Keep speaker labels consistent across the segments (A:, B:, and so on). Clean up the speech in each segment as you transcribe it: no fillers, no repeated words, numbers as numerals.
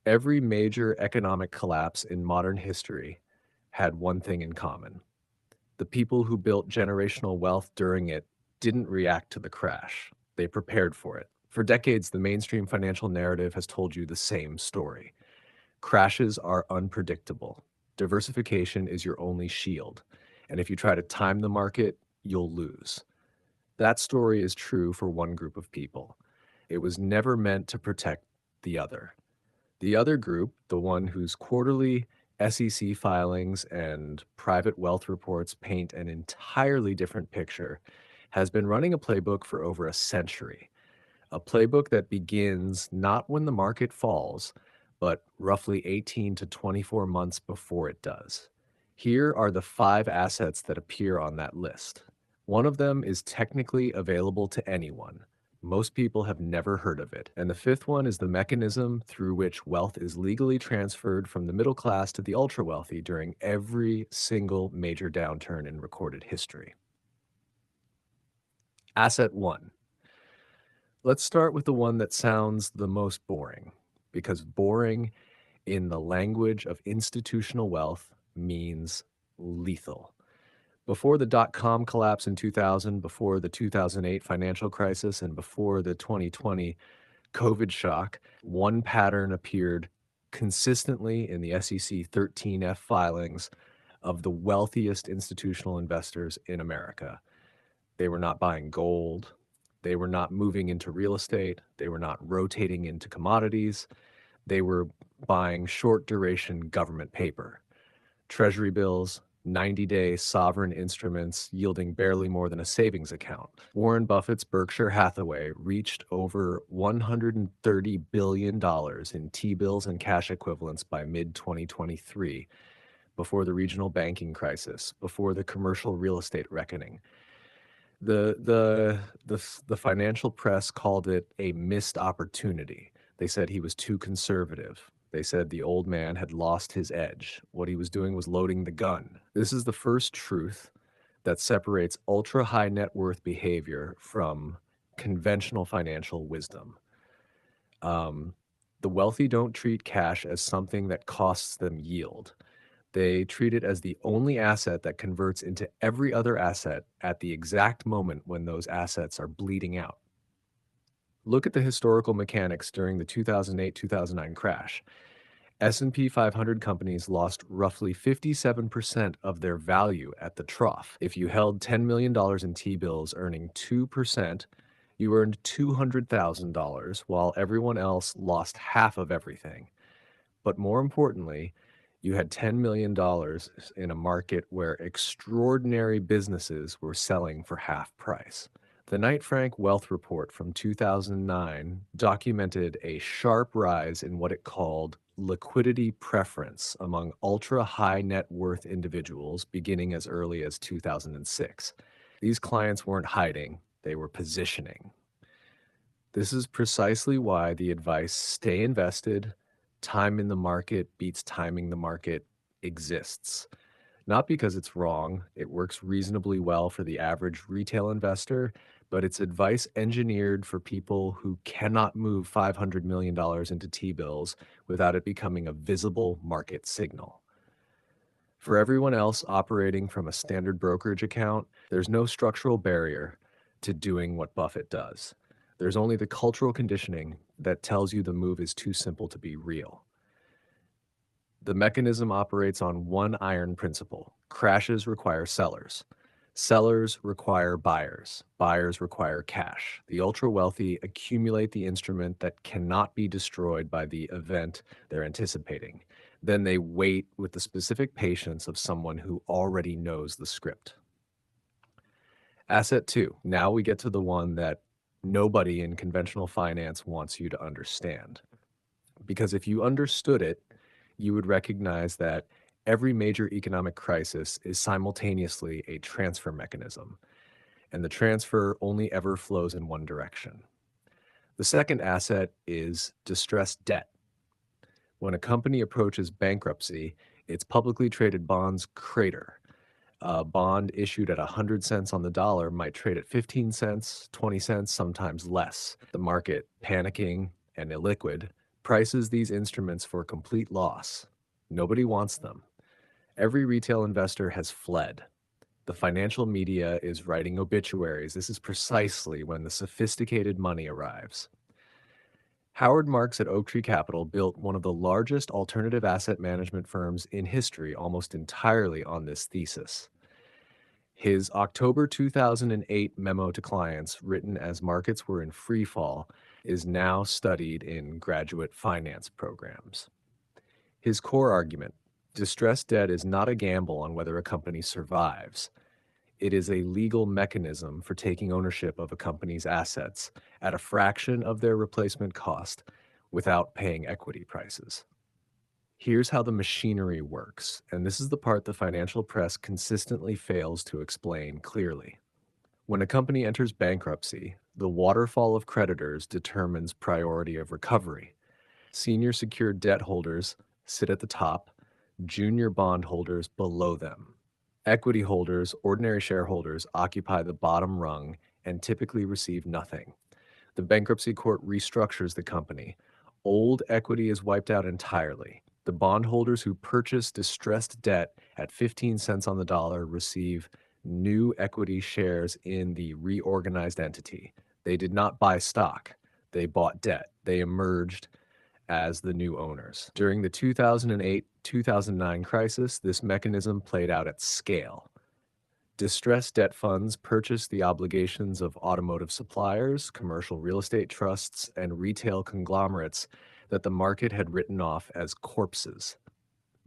A: Every major economic collapse in modern history had one thing in common. The people who built generational wealth during it didn't react to the crash. They prepared for it. For decades, the mainstream financial narrative has told you the same story. Crashes are unpredictable. Diversification is your only shield. And if you try to time the market, you'll lose. That story is true for one group of people. It was never meant to protect the other. The other group, the one whose quarterly SEC filings and private wealth reports paint an entirely different picture, has been running a playbook for over a century. A playbook that begins not when the market falls, but roughly 18 to 24 months before it does. Here are the 5 assets that appear on that list. One of them is technically available to anyone. Most people have never heard of it. And the fifth one is the mechanism through which wealth is legally transferred from the middle class to the ultra wealthy during every single major downturn in recorded history. Asset one. Let's start with the one that sounds the most boring, because boring in the language of institutional wealth means lethal. Before the dot-com collapse in 2000, before the 2008 financial crisis, and before the 2020 COVID shock, one pattern appeared consistently in the SEC 13F filings of the wealthiest institutional investors in America. They were not buying gold. They were not moving into real estate. They were not rotating into commodities. They were buying short duration government paper, Treasury bills, 90-day sovereign instruments yielding barely more than a savings account. Warren Buffett's Berkshire Hathaway reached over $130 billion in T-bills and cash equivalents by mid-2023, before the regional banking crisis, before the commercial real estate reckoning. The financial press called it a missed opportunity. They said he was too conservative. They said the old man had lost his edge. What he was doing was loading the gun. This is the first truth that separates ultra high net worth behavior from conventional financial wisdom. Um, the wealthy don't treat cash as something that costs them yield. They treat it as the only asset that converts into every other asset at the exact moment when those assets are bleeding out. Look at the historical mechanics during the 2008-2009 crash. S&P 500 companies lost roughly 57% of their value at the trough. If you held $10 million in T-bills earning 2%, you earned $200,000 while everyone else lost half of everything. But more importantly, you had $10 million in a market where extraordinary businesses were selling for half price. The Knight Frank Wealth Report from 2009 documented a sharp rise in what it called liquidity preference among ultra high net worth individuals beginning as early as 2006. These clients weren't hiding, they were positioning. This is precisely why the advice stay invested, time in the market beats timing the market exists. Not because it's wrong, it works reasonably well for the average retail investor, but it's advice engineered for people who cannot move $500 million into T-bills without it becoming a visible market signal. For everyone else operating from a standard brokerage account, there's no structural barrier to doing what Buffett does. There's only the cultural conditioning that tells you the move is too simple to be real. The mechanism operates on one iron principle. Crashes require sellers. Sellers require buyers. Buyers require cash. The ultra wealthy accumulate the instrument that cannot be destroyed by the event they're anticipating. Then they wait with the specific patience of someone who already knows the script. Asset two. Now we get to the one that nobody in conventional finance wants you to understand. Because if you understood it, you would recognize that every major economic crisis is simultaneously a transfer mechanism, and the transfer only ever flows in one direction. The second asset is distressed debt. When a company approaches bankruptcy, its publicly traded bonds crater. A bond issued at 100 cents on the dollar might trade at 15 cents, 20 cents, sometimes less. The market, panicking and illiquid, prices these instruments for complete loss. Nobody wants them. Every retail investor has fled. The financial media is writing obituaries. This is precisely when the sophisticated money arrives. Howard Marks at Oaktree Capital built one of the largest alternative asset management firms in history almost entirely on this thesis. His October 2008 memo to clients, written as markets were in free fall, is now studied in graduate finance programs. His core argument: distressed debt is not a gamble on whether a company survives. It is a legal mechanism for taking ownership of a company's assets at a fraction of their replacement cost without paying equity prices. Here's how the machinery works, and this is the part the financial press consistently fails to explain clearly. When a company enters bankruptcy, the waterfall of creditors determines priority of recovery. Senior secured debt holders sit at the top, junior bond holders below them. Equity holders, ordinary shareholders, occupy the bottom rung and typically receive nothing. The bankruptcy court restructures the company. Old equity is wiped out entirely. The bondholders who purchase distressed debt at 15 cents on the dollar receive new equity shares in the reorganized entity. They did not buy stock. They bought debt. They emerged as the new owners. During the 2008-2009 crisis, this mechanism played out at scale. Distressed debt funds purchased the obligations of automotive suppliers, commercial real estate trusts, and retail conglomerates that the market had written off as corpses.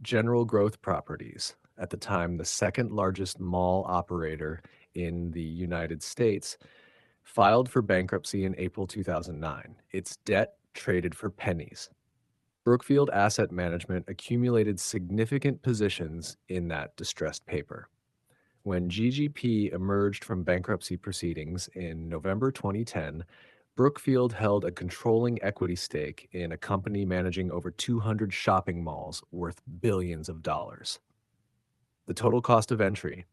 A: General Growth Properties, at the time the second largest mall operator in the United States, filed for bankruptcy in April 2009. Its debt traded for pennies. Brookfield Asset Management accumulated significant positions in that distressed paper. When GGP emerged from bankruptcy proceedings in November 2010, Brookfield held a controlling equity stake in a company managing over 200 shopping malls worth billions of dollars. The total cost of entry: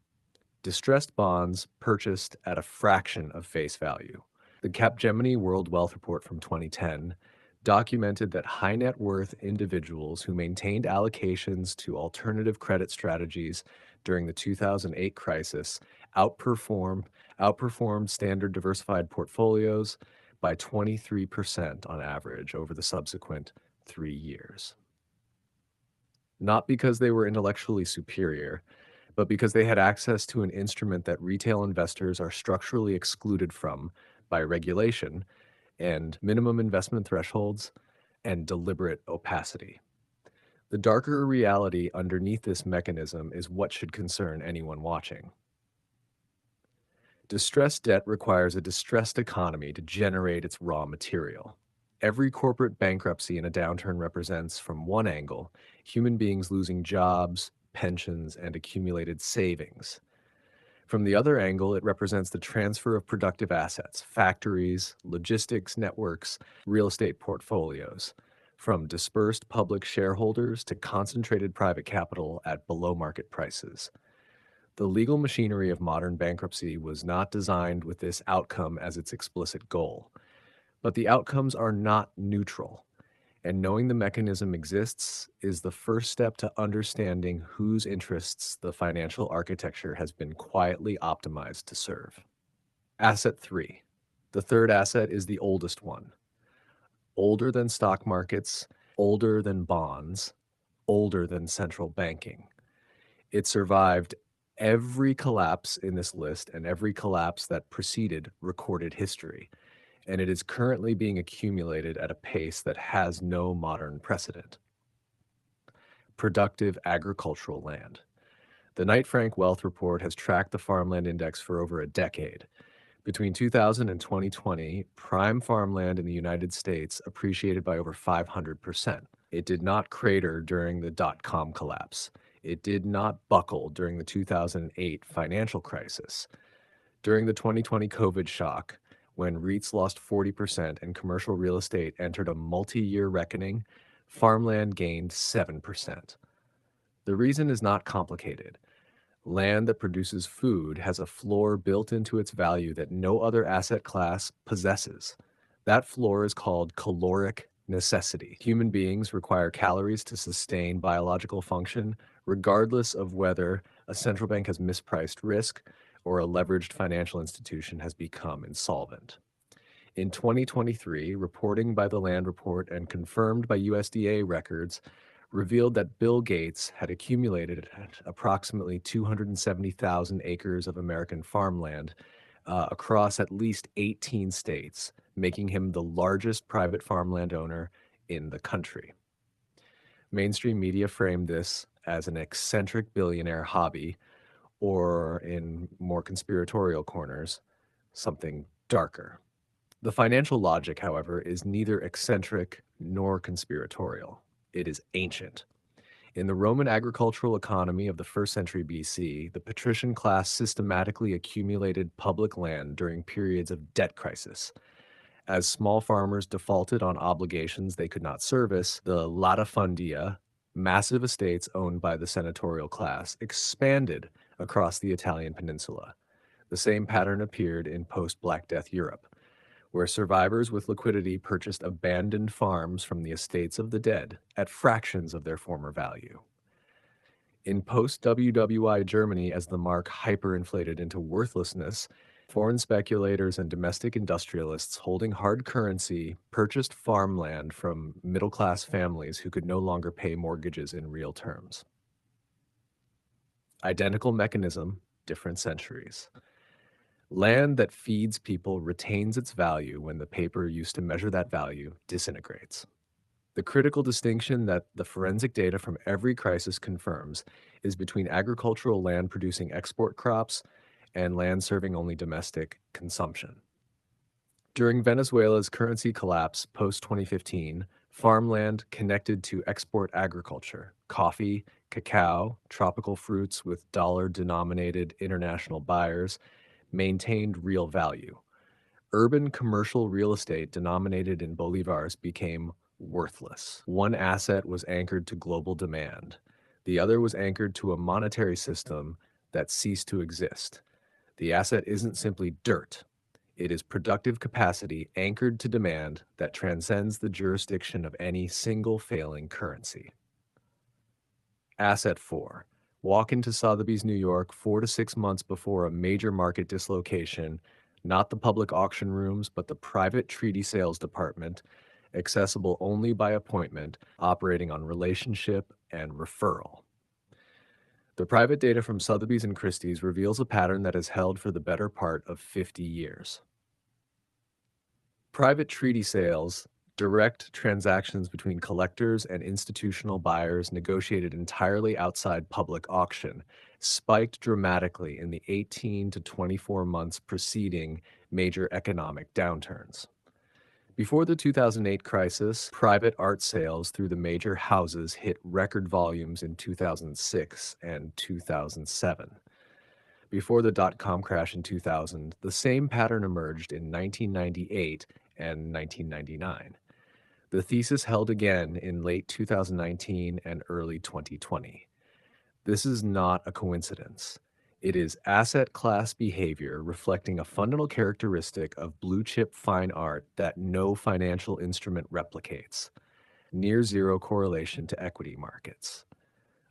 A: distressed bonds purchased at a fraction of face value. The Capgemini World Wealth Report from 2010 documented that high net worth individuals who maintained allocations to alternative credit strategies during the 2008 crisis outperformed standard diversified portfolios by 23% on average over the subsequent 3 years. Not because they were intellectually superior, but because they had access to an instrument that retail investors are structurally excluded from by regulation and minimum investment thresholds and deliberate opacity. The darker reality underneath this mechanism is what should concern anyone watching. Distressed debt requires a distressed economy to generate its raw material. Every corporate bankruptcy in a downturn represents, from one angle, human beings losing jobs, pensions, and accumulated savings. From the other angle, it represents the transfer of productive assets, factories, logistics networks, real estate portfolios, from dispersed public shareholders to concentrated private capital at below market prices. The legal machinery of modern bankruptcy was not designed with this outcome as its explicit goal. But the outcomes are not neutral, and knowing the mechanism exists is the first step to understanding whose interests the financial architecture has been quietly optimized to serve. Asset 3. The third asset is the oldest one. Older than stock markets, older than bonds, older than central banking. It survived every collapse in this list and every collapse that preceded recorded history, and it is currently being accumulated at a pace that has no modern precedent. Productive agricultural land. The Knight Frank Wealth Report has tracked the farmland index for over a decade. Between 2000 and 2020, prime farmland in the United States appreciated by over 500%. It did not crater during the dot-com collapse. It did not buckle during the 2008 financial crisis. During the 2020 COVID shock, when REITs lost 40% and commercial real estate entered a multi-year reckoning, farmland gained 7%. The reason is not complicated. Land that produces food has a floor built into its value that no other asset class possesses. That floor is called caloric necessity. Human beings require calories to sustain biological function, regardless of whether a central bank has mispriced risk or a leveraged financial institution has become insolvent. In 2023, reporting by the Land Report and confirmed by USDA records revealed that Bill Gates had accumulated approximately 270,000 acres of American farmland across at least 18 states, making him the largest private farmland owner in the country. Mainstream media framed this as an eccentric billionaire hobby, or in more conspiratorial corners, something darker. The financial logic, however, is neither eccentric nor conspiratorial. It is ancient. In the Roman agricultural economy of the 1st century BC, the patrician class systematically accumulated public land during periods of debt crisis. As small farmers defaulted on obligations they could not service, the latifundia, massive estates owned by the senatorial class, expanded across the Italian peninsula. The same pattern appeared in post-Black Death Europe, where survivors with liquidity purchased abandoned farms from the estates of the dead at fractions of their former value. In post-WWI Germany, as the mark hyperinflated into worthlessness, foreign speculators and domestic industrialists holding hard currency purchased farmland from middle-class families who could no longer pay mortgages in real terms. Identical mechanism, different centuries. Land that feeds people retains its value when the paper used to measure that value disintegrates. The critical distinction that the forensic data from every crisis confirms is between agricultural land producing export crops and land serving only domestic consumption. During Venezuela's currency collapse post-2015, farmland connected to export agriculture, coffee, cacao, tropical fruits with dollar-denominated international buyers, maintained real value. Urban commercial real estate denominated in bolivars became worthless. One asset was anchored to global demand. The other was anchored to a monetary system that ceased to exist. The asset isn't simply dirt. It is productive capacity anchored to demand that transcends the jurisdiction of any single failing currency. Asset 4. Walk into Sotheby's, New York, 4 to 6 months before a major market dislocation, not the public auction rooms, but the private treaty sales department, accessible only by appointment, operating on relationship and referral. The private data from Sotheby's and Christie's reveals a pattern that has held for the better part of 50 years. Private treaty sales, direct transactions between collectors and institutional buyers negotiated entirely outside public auction, spiked dramatically in the 18 to 24 months preceding major economic downturns. Before the 2008 crisis, private art sales through the major houses hit record volumes in 2006 and 2007. Before the dot-com crash in 2000, the same pattern emerged in 1998 and 1999. The thesis held again in late 2019 and early 2020. This is not a coincidence. It is asset class behavior reflecting a fundamental characteristic of blue chip fine art that no financial instrument replicates: near zero correlation to equity markets.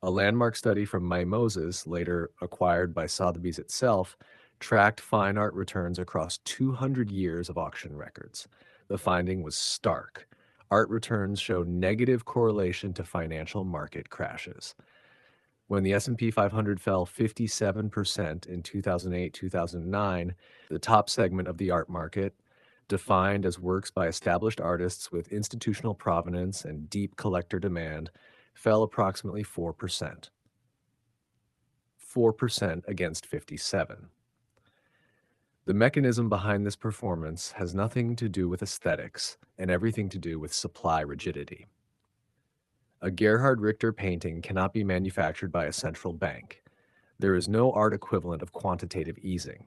A: A landmark study from Mimosas, later acquired by Sotheby's itself, tracked fine art returns across 200 years of auction records. The finding was stark. Art returns show negative correlation to financial market crashes. When the S&P 500 fell 57% in 2008-2009, the top segment of the art market, defined as works by established artists with institutional provenance and deep collector demand, fell approximately 4%. 4% against 57. The mechanism behind this performance has nothing to do with aesthetics and everything to do with supply rigidity. A Gerhard Richter painting cannot be manufactured by a central bank. There is no art equivalent of quantitative easing.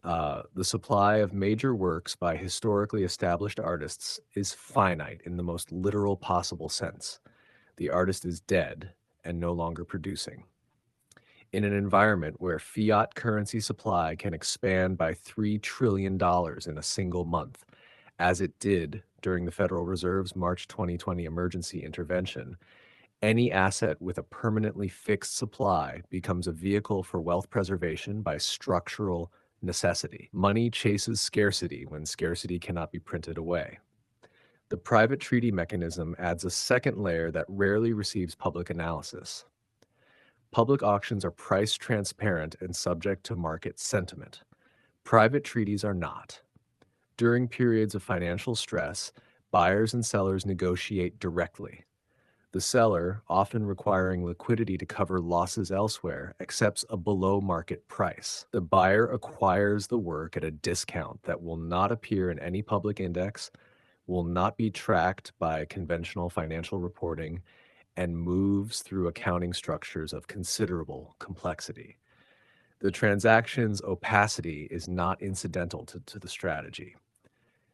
A: The supply of major works by historically established artists is finite in the most literal possible sense. The artist is dead and no longer producing. In an environment where fiat currency supply can expand by $3 trillion in a single month, as it did during the Federal Reserve's March 2020 emergency intervention. Any asset with a permanently fixed supply becomes a vehicle for wealth preservation by structural necessity. Money chases scarcity when scarcity cannot be printed away. The private treaty mechanism adds a second layer that rarely receives public analysis. Public auctions are price transparent and subject to market sentiment. Private treaties are not. During periods of financial stress, buyers and sellers negotiate directly. The seller, often requiring liquidity to cover losses elsewhere, accepts a below market price. The buyer acquires the work at a discount that will not appear in any public index, will not be tracked by conventional financial reporting, and moves through accounting structures of considerable complexity. The transaction's opacity is not incidental to the strategy.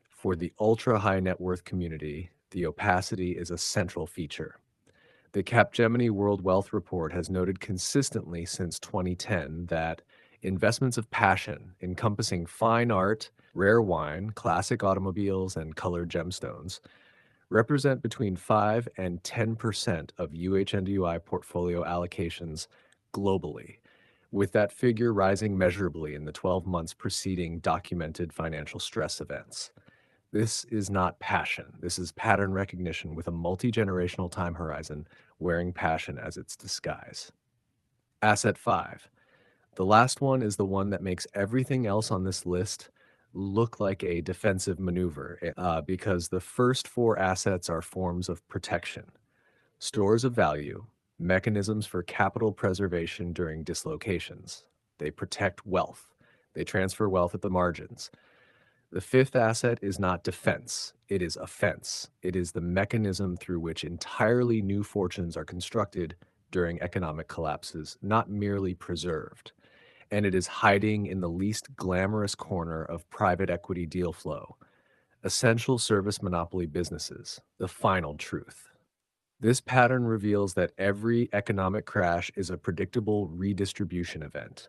A: For the ultra high net worth community, the opacity is a central feature. The Capgemini World Wealth Report has noted consistently since 2010 that investments of passion, encompassing fine art, rare wine, classic automobiles, and colored gemstones, represent between 5 and 10% of UHNDUI portfolio allocations globally, with that figure rising measurably in the 12 months preceding documented financial stress events. This is not passion. This is pattern recognition with a multi-generational time horizon, wearing passion as its disguise. Asset 5. The last one is the one that makes everything else on this list look like a defensive maneuver because the first four assets are forms of protection: stores of value, mechanisms for capital preservation during dislocations. They protect wealth. They transfer wealth at the margins. The fifth asset is not defense, it is offense. It is the mechanism through which entirely new fortunes are constructed during economic collapses, not merely preserved. And it is hiding in the least glamorous corner of private equity deal flow. Essential service monopoly businesses, the final truth. This pattern reveals that every economic crash is a predictable redistribution event.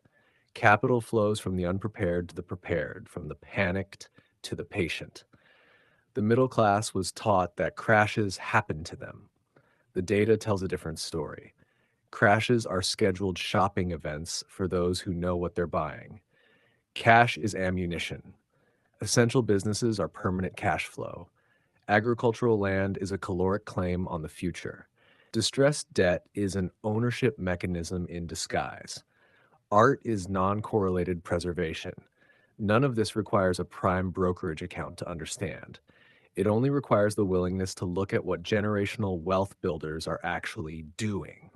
A: Capital flows from the unprepared to the prepared, from the panicked to the patient. The middle class was taught that crashes happen to them. The data tells a different story. Crashes are scheduled shopping events for those who know what they're buying. Cash is ammunition. Essential businesses are permanent cash flow. Agricultural land is a caloric claim on the future. Distressed debt is an ownership mechanism in disguise. Art is non-correlated preservation. None of this requires a prime brokerage account to understand. It only requires the willingness to look at what generational wealth builders are actually doing.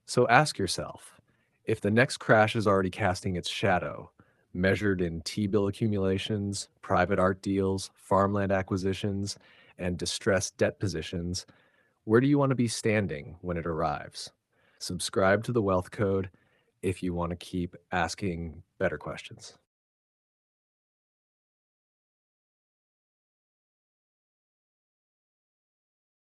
A: So ask yourself, if the next crash is already casting its shadow, measured in T-bill accumulations, private art deals, farmland acquisitions, and distressed debt positions, where do you want to be standing when it arrives? Subscribe to the Wealth Code if you want to keep asking better questions.